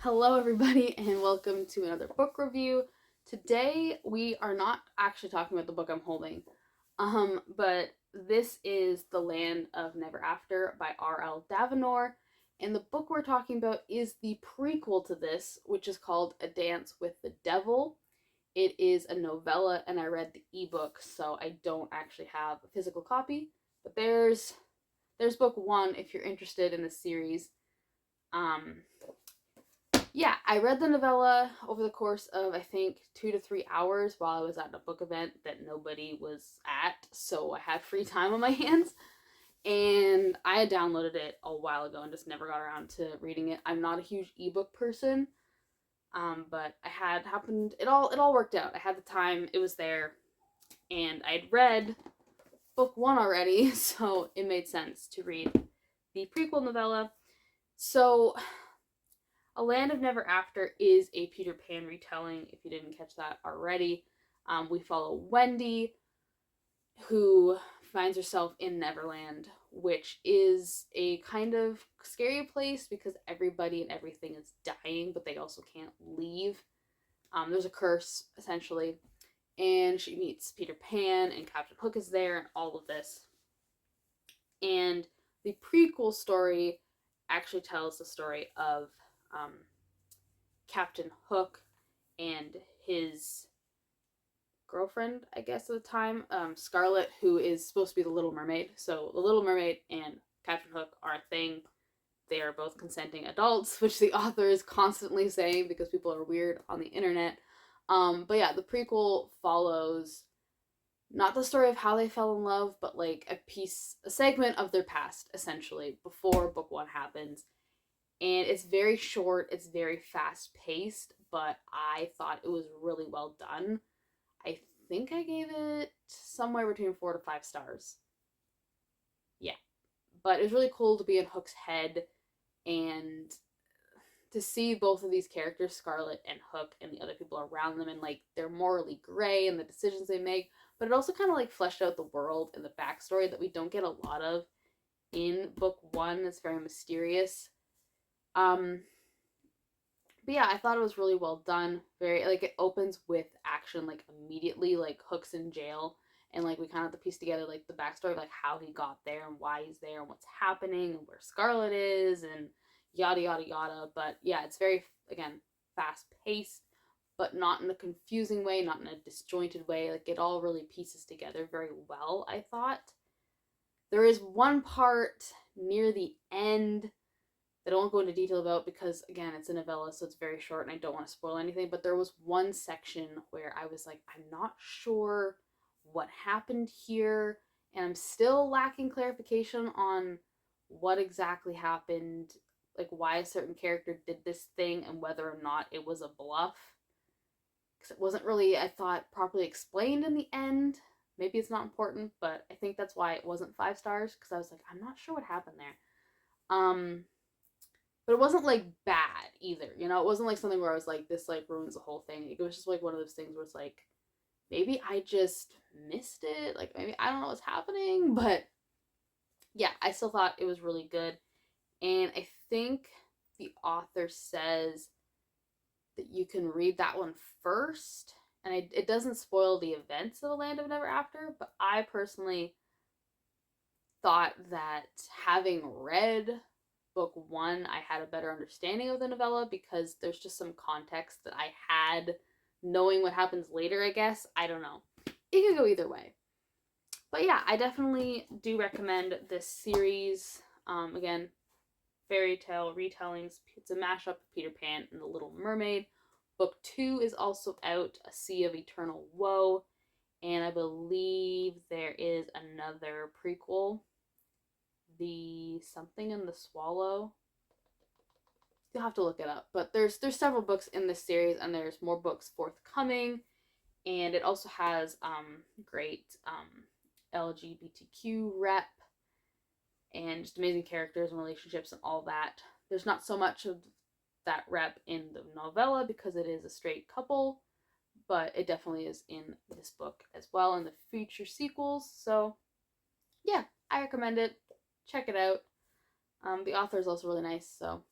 Hello, everybody, and welcome to another book review. Today, we are not actually talking about the book I'm holding, but this is The Land of Never After by R.L. Davenor, and the book we're talking about is the prequel to this, which is called A Dance with the Devil. It is a novella, and I read the ebook, so I don't actually have a physical copy, but there's book one if you're interested in the series. Um, yeah, I read the novella over the course of, I think, 2 to 3 hours while I was at a book event that nobody was at, so I had free time on my hands. And I had downloaded it a while ago and just never got around to reading it. I'm not a huge ebook person, but I had happened. It all worked out. I had the time. It was there, and I'd read book one already, so it made sense to read the prequel novella. So A Land of Never After is a Peter Pan retelling, if you didn't catch that already. We follow Wendy, who finds herself in Neverland, which is a kind of scary place because everybody and everything is dying, but they also can't leave. There's a curse, essentially. And she meets Peter Pan, and Captain Hook is there, and all of this. And the prequel story actually tells the story of um, Captain Hook and his girlfriend, I guess, at the time, Scarlet, who is supposed to be the Little Mermaid. So the Little Mermaid and Captain Hook are a thing. They are both consenting adults, which the author is constantly saying because people are weird on the internet. But yeah, the prequel follows not the story of how they fell in love, but like a segment of their past, essentially, before book one happens. And it's very short, it's very fast paced, but I thought it was really well done. I think I gave it somewhere between 4 to 5 stars. Yeah. But it was really cool to be in Hook's head and to see both of these characters, Scarlet and Hook, and the other people around them, and like they're morally gray and the decisions they make. But it also kind of like fleshed out the world and the backstory that we don't get a lot of in book one. It's very mysterious. Um, but yeah, I thought it was really well done. Very like it opens with action like immediately, like Hook's in jail, and like we kind of have to piece together like the backstory of like how he got there and why he's there and what's happening and where Scarlet is and yada yada yada. But yeah, it's very again fast paced, but not in a confusing way, not in a disjointed way. Like it all really pieces together very well, I thought. There is one part near the end that I won't go into detail about because, again, it's a novella, so it's very short and I don't want to spoil anything. But there was one section where I was like, I'm not sure what happened here, and I'm still lacking clarification on what exactly happened, like why a certain character did this thing and whether or not it was a bluff. Because it wasn't really, I thought, properly explained in the end. Maybe it's not important, but I think that's why it wasn't 5 stars because I was like, I'm not sure what happened there. But it wasn't like bad either. You know, it wasn't like something where I was like, this like ruins the whole thing. It was just like one of those things where it's like, maybe I just missed it. Like maybe I don't know what's happening, but yeah, I still thought it was really good. And I think the author says that you can read that one first, and it doesn't spoil the events of The Land of Never After. But I personally thought that having read book one, I had a better understanding of the novella because there's just some context that I had knowing what happens later, I guess. I don't know. It could go either way. But yeah, I definitely do recommend this series. Again, fairy tale retellings. It's a mashup of Peter Pan and the Little Mermaid. Book two is also out, A Sea of Eternal Woe. And I believe there is another prequel, The Something in the Swallow. You'll have to look it up, but there's several books in this series, and there's more books forthcoming. And it also has great LGBTQ rep and just amazing characters and relationships and all that. There's not so much of that rep in the novella because it is a straight couple, but it definitely is in this book as well in the future sequels. So yeah, I recommend it. Check it out. The author is also really nice, so